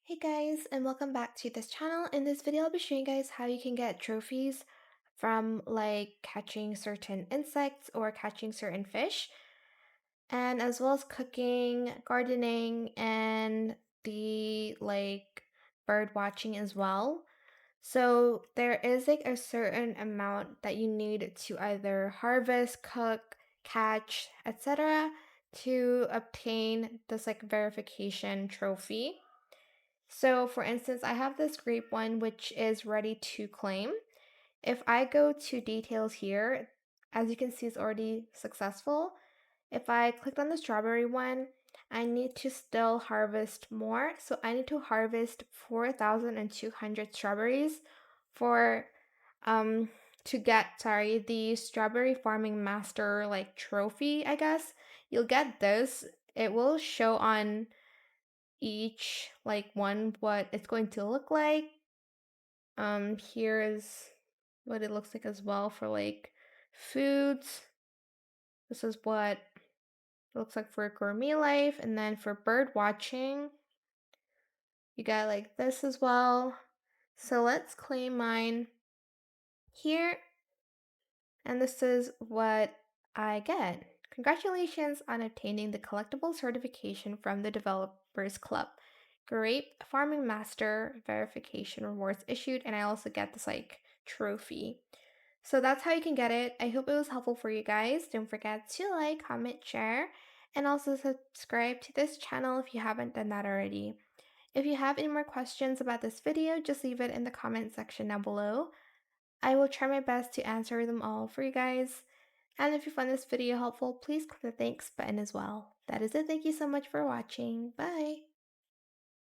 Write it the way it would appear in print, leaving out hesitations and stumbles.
Hey guys, and welcome back to this channel. In this video, I'll be showing you guys how you can get trophies from like catching certain insects or catching certain fish, and as well as cooking, gardening, and the bird watching as well. So there is like a certain amount that you need to either harvest, cook, catch, etc. to obtain this like verification trophy. So for instance, I have this grape one which is ready to claim. If I go to details here, as you can see, it's already successful. If I clicked on the strawberry one, I need to still harvest more. So I need to harvest 4,200 strawberries for um to get, the strawberry farming master like trophy, I guess. You'll get this. It will show on each like one what it's going to look like. Here is what it looks like as well for like foods. This is what it looks like for gourmet life, and then for bird watching, you got like this as well. So let's claim mine here, and this is what I get. Congratulations on obtaining the collectible certification from the Developers Club. Grape Farming Master verification rewards issued, and I also get this like trophy. So that's how you can get it. I hope it was helpful for you guys. Don't forget to like, comment, share, and also subscribe to this channel if you haven't done that already. If you have any more questions about this video, just leave it in the comment section down below. I will try my best to answer them all for you guys. And if you found this video helpful, please click the thanks button as well. That is it. Thank you so much for watching. Bye.